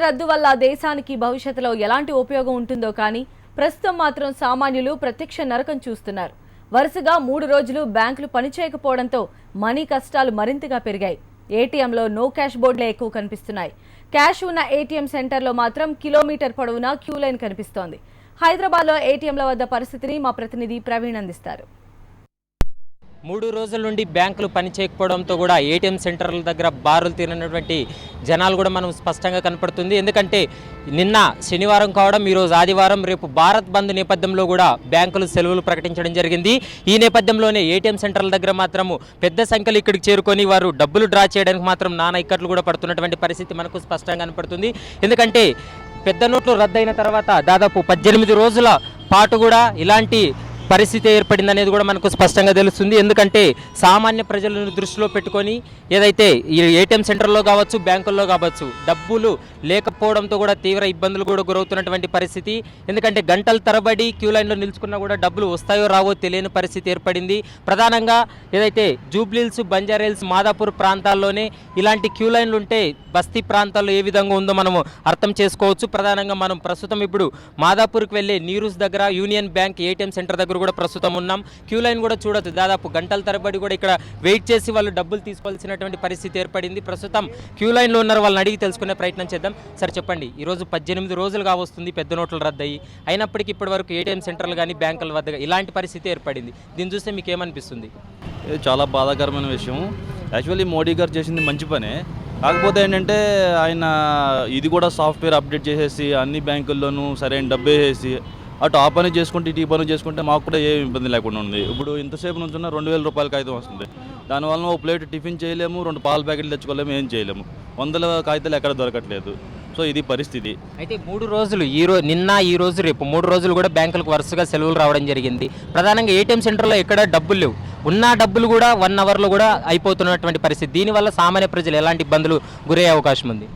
రద్దు వల్ల దేశానికి భవిష్యత్తులో ఎలాంటి ఉపయోగం ఉంటుందో కానీ ప్రస్తుతం మాత్రం సామాన్యులు ప్రత్యక్ష నరకం చూస్తున్నారు. వరుసగా 3 రోజులు బ్యాంకులు పనిచేయకపోవడంతో మనీ కష్టాలు మరింతగా పెరిగాయి. ఏటీఎంలో నో క్యాష్ బోర్డులే ఎక్కువ కనిపిస్తున్నాయి. క్యాష్ ఉన్న ఏటీఎం సెంటర్లో మాత్రం కిలోమీటర్ పొడవునా క్యూ లైన్ కనిపిస్తోంది. హైదరాబాద్లో ఏటీఎంల వద్ద పరిస్థితిని మా ప్రతినిధి ప్రవీణ్ అందిస్తారు. 3 రోజుల నుండి బ్యాంకులు పనిచేయకపోవడంతో కూడా ఏటీఎం సెంటర్ల దగ్గర బారులు తీరినటువంటి జనాలు కూడా మనం స్పష్టంగా కనపడుతుంది. ఎందుకంటే నిన్న శనివారం కావడం, ఈరోజు ఆదివారం, రేపు భారత్ బంద్ నేపథ్యంలో కూడా బ్యాంకులు సెలవులు ప్రకటించడం జరిగింది. ఈ నేపథ్యంలోనే ఏటీఎం సెంటర్ల దగ్గర మాత్రము పెద్ద సంఖ్యలో ఇక్కడికి చేరుకొని వారు డబ్బులు డ్రా చేయడానికి మాత్రం నానా ఇక్కట్లు కూడా పడుతున్నటువంటి పరిస్థితి మనకు స్పష్టంగా కనపడుతుంది. ఎందుకంటే పెద్ద నోట్లు రద్దయిన తర్వాత దాదాపు 18 రోజుల పాటు కూడా ఇలాంటి పరిస్థితి ఏర్పడిందనేది కూడా మనకు స్పష్టంగా తెలుస్తుంది. ఎందుకంటే సామాన్య ప్రజలను దృష్టిలో పెట్టుకొని ఏదైతే ఈ ఏటీఎం సెంటర్లో కావచ్చు, బ్యాంకుల్లో కావచ్చు డబ్బులు లేకపోవడంతో కూడా తీవ్ర ఇబ్బందులు కూడా గురవుతున్నటువంటి పరిస్థితి. ఎందుకంటే గంటల తరబడి క్యూ లైన్లో నిలుచుకున్నా కూడా డబ్బులు వస్తాయో రావో తెలియని పరిస్థితి ఏర్పడింది. ప్రధానంగా ఏదైతే జూబ్లీహిల్స్, బంజారాహిల్స్, మాదాపూర్ ప్రాంతాల్లోనే ఇలాంటి క్యూ లైన్లు ఉంటే బస్తీ ప్రాంతాల్లో ఏ విధంగా ఉందో మనము అర్థం చేసుకోవచ్చు. ప్రధానంగా మనం ప్రస్తుతం ఇప్పుడు మాదాపూర్కి వెళ్ళే నీరూస్ దగ్గర యూనియన్ బ్యాంక్ ఏటీఎం సెంటర్ దగ్గర కూడా ప్రస్తుతం ఉన్నాం. క్యూ లైన్ కూడా చూడొచ్చు, దాదాపు గంటల తరబడి కూడా ఇక్కడ వెయిట్ చేసి వాళ్ళు డబ్బులు తీసుకోవాల్సినటువంటి పరిస్థితి ఏర్పడింది. ప్రస్తుతం క్యూ లైన్లో ఉన్నారు, వాళ్ళని అడిగి తెలుసుకునే ప్రయత్నం చేద్దాం. సరే చెప్పండి, ఈరోజు 18 రోజులుగా వస్తుంది పెద్ద నోట్లు రద్దయి, అయినప్పటికీ ఇప్పటి వరకు ఏటీఎం సెంటర్లు కానీ బ్యాంకుల వద్ద ఇలాంటి పరిస్థితి ఏర్పడింది. దీన్ని చూస్తే మీకు ఏమనిపిస్తుంది? ఇది చాలా బాధాకరమైన విషయం. యాక్చువల్లీ మోడీ గారు చేసింది మంచి పనే. కాకపోతే ఏంటంటే ఆయన ఇది కూడా సాఫ్ట్వేర్ అప్డేట్ చేసేసి అన్ని బ్యాంకుల్లోనూ సరైన డబ్బు వేసేసి అటు ఆ పని చేసుకుంటే ఇటు ఈ పని చేసుకుంటే మాకు కూడా ఏం ఇబ్బంది లేకుండా ఉంది. ఇప్పుడు ఇంతసేపు నుంచి 2000 రూపాయల కాగితం వస్తుంది. దానివల్ల ఓ ప్లేట్ టిఫిన్ చేయలేము, 2 పాల ప్యాకెట్లు తెచ్చుకోలేము, ఏం చేయలేము. 100 కాగితాలు ఎక్కడ దొరకట్లేదు. సో ఇది పరిస్థితి. అయితే 3 రోజులు నిన్న ఈ రోజు రేపు 3 రోజులు కూడా బ్యాంకులకు వరుసగా సెలవులు రావడం జరిగింది. ప్రధానంగా ఏటీఎం సెంటర్లో ఎక్కడ డబ్బులు లేవు, ఉన్న డబ్బులు కూడా 1 అవర్లో కూడా అయిపోతున్నటువంటి పరిస్థితి. దీనివల్ల సామాన్య ప్రజలు ఎలాంటి ఇబ్బందులు గురయ్యే అవకాశం ఉంది?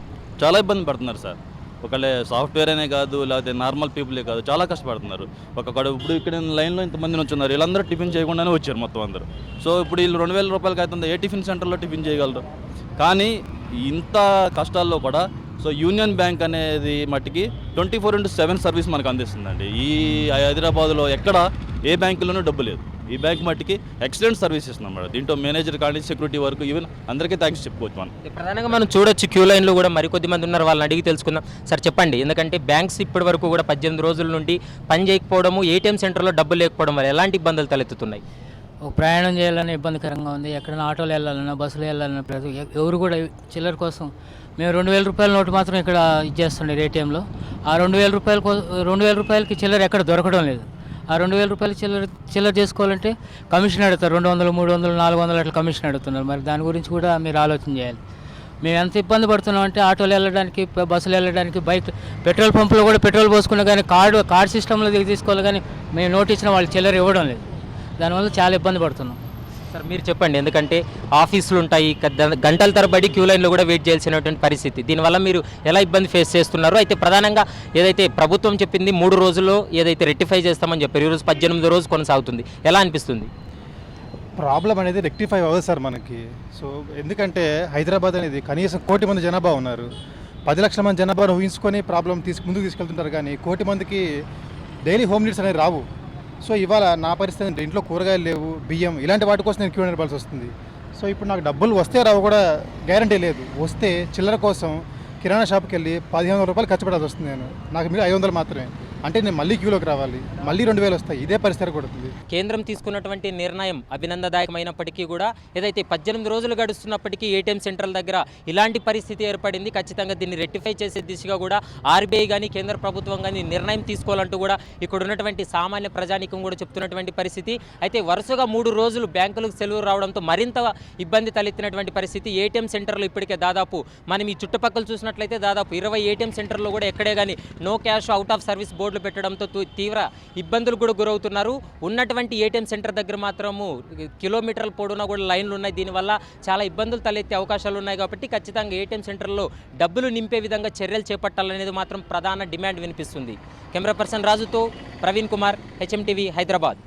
చాలా ఇబ్బంది పడుతున్నారు సార్. ఒకళ్ళే సాఫ్ట్వేర్ అనే కాదు, లేకపోతే నార్మల్ పీపులే కాదు, చాలా కష్టపడుతున్నారు. ఇప్పుడు ఇక్కడ లైన్లో ఇంతమంది ఉన్నారు, వీళ్ళందరూ టిఫిన్ చేయకుండానే వచ్చారు మొత్తం అందరూ. సో ఇప్పుడు వీళ్ళు 2000 రూపాయలకి అవుతుంది, ఏ టిఫిన్ సెంటర్లో టిఫిన్ చేయగలరు? కానీ ఇంత కష్టాల్లో కూడా సో యూనియన్ బ్యాంక్ అనేది మట్టికి 24/7 సర్వీస్ మనకు అందిస్తుందండి. ఈ హైదరాబాద్లో ఎక్కడ ఏ బ్యాంకులోనూ డబ్బు లేదు. ఈ బ్యాంక్ మట్టికి ఎక్సలెంట్ సర్వీస్ ఇస్తున్నాం మేడం. దీంట్లో మేనేజర్ కానీ సెక్యూరిటీ వరకు ఈవెన్ అందరికీ థ్యాంక్స్ చెప్పుకోవచ్చు మనం. ప్రధానంగా మనం చూడొచ్చు, క్యూ లైన్లో కూడా మరికొద్ది మంది ఉన్నారు, వాళ్ళని అడిగి తెలుసుకుందాం. సార్ చెప్పండి, ఎందుకంటే బ్యాంక్స్ ఇప్పటి వరకు కూడా 18 రోజుల నుండి పని చేయకపోవడము, ఏటీఎం సెంటర్లో డబ్బులు లేకపోవడం వల్ల ఎలాంటి ఇబ్బందులు తలెత్తుతున్నాయి? ప్రయాణం చేయాలన్నా ఇబ్బందికరంగా ఉంది. ఎక్కడైనా ఆటోలు వెళ్ళాలన్నా, బస్సులు వెళ్ళాలన్నా ఎవరు కూడా చిల్లర కోసం మేము 2000 రూపాయల నోటు మాత్రం ఇక్కడ ఇచ్చేస్తుండే ఏటీఎంలో. ఆ 2000 రూపాయలకి చిల్లర ఎక్కడ దొరకడం లేదు. ఆ 2000 రూపాయలు చిల్లర చేసుకోవాలంటే కమిషన్ అడుగుతారు. 200, 300, 400 అట్లా కమిషన్ అడుగుతున్నారు. మరి దాని గురించి కూడా మీరు ఆలోచన చేయాలి. మేము ఎంత ఇబ్బంది పడుతున్నాం అంటే ఆటోలు వెళ్ళడానికి, బస్సులు వెళ్ళడానికి, బైక్ పెట్రోల్ పంపులో కూడా పెట్రోల్ పోసుకున్నా కానీ కార్డ్ సిస్టంలో తీసుకోవాలి, కానీ మేము నోట్ ఇచ్చిన వాళ్ళు చిల్లర ఇవ్వడం లేదు. దానివల్ల చాలా ఇబ్బంది పడుతున్నాం. సార్ మీరు చెప్పండి, ఎందుకంటే ఆఫీసులు ఉంటాయి, గంటల తరబడి క్యూ లైన్లో కూడా వెయిట్ చేయాల్సినటువంటి పరిస్థితి. దీనివల్ల మీరు ఎలా ఇబ్బంది ఫేస్ చేస్తున్నారు? అయితే ప్రధానంగా ఏదైతే ప్రభుత్వం చెప్పింది 3 రోజుల్లో ఏదైతే రెక్టిఫై చేస్తామని చెప్పారు, ఈరోజు 18వ రోజు కొనసాగుతుంది, ఎలా అనిపిస్తుంది? ప్రాబ్లం అనేది రెక్టిఫై అవ్వదు సార్ మనకి. సో ఎందుకంటే హైదరాబాద్ అనేది కనీసం 1 కోటి మంది జనాభా ఉన్నారు. 10 లక్షల మంది జనాభాను ఊహించుకొని ప్రాబ్లం ముందుకు తీసుకెళ్తుంటారు, కానీ 1 కోటి మందికి డైలీ హోమ్ నీడ్స్ అనేవి రావు. సో ఇవాళ నా పరిస్థితి అంటే ఇంట్లో కూరగాయలు లేవు, బియ్యం, ఇలాంటి వాటి కోసం నేను క్యూ నిలబడాల్సి వస్తుంది. సో ఇప్పుడు నాకు డబ్బులు వస్తే రావు కూడా గ్యారంటీ లేదు. వస్తే చిల్లర కోసం కిరాణా షాప్కి వెళ్ళి 1500 రూపాయలు ఖర్చు పెట్టాల్సి వస్తుంది. నాకు మీరు 500 మాత్రమే, అంటే నేను మళ్ళీ క్యూలోకి రావాలి, మళ్ళీ 2000 వస్తాయి. ఇదే పరిస్థితి కొడుతుంది. కేంద్రం తీసుకున్నటువంటి నిర్ణయం అభినందనదాయకమైనప్పటికీ కూడా ఏదైతే 18 రోజులు గడుస్తున్నప్పటికీ ఏటీఎం సెంటర్ల దగ్గర ఇలాంటి పరిస్థితి ఏర్పడింది. ఖచ్చితంగా దీన్ని రెక్టిఫై చేసే దిశగా కూడా ఆర్బీఐ కానీ కేంద్ర ప్రభుత్వం కానీ నిర్ణయం తీసుకోవాలంటూ కూడా ఇక్కడ ఉన్నటువంటి సామాన్య ప్రజానీకం కూడా చెప్తున్నటువంటి పరిస్థితి. అయితే వరుసగా 3 రోజులు బ్యాంకులకు సెలవు రావడంతో మరింత ఇబ్బంది తలెత్తినటువంటి పరిస్థితి. ఏటీఎం సెంటర్లు ఇప్పటికే దాదాపు మనం ఈ చుట్టుపక్కల చూసినట్లయితే దాదాపు 20 ఏటీఎం సెంటర్లో కూడా ఎక్కడే కానీ no cash, out of service బోర్డులు పెట్టడంతో తీవ్ర ఇబ్బందులు కూడా గురవుతున్నారు. ఉన్నటువంటి ఏటీఎం సెంటర్ దగ్గర మాత్రము కిలోమీటర్ల పొడవునా కూడా లైన్లు ఉన్నాయి. దీనివల్ల చాలా ఇబ్బందులు తలెత్తే అవకాశాలు ఉన్నాయి. కాబట్టి ఖచ్చితంగా ఏటీఎం సెంటర్లో డబ్బులు నింపే విధంగా చర్యలు చేపట్టాలనేది మాత్రం ప్రధాన డిమాండ్ వినిపిస్తుంది. కెమెరా పర్సన్ రాజుతో ప్రవీణ్ కుమార్, హెచ్ఎం టీవీ, హైదరాబాద్.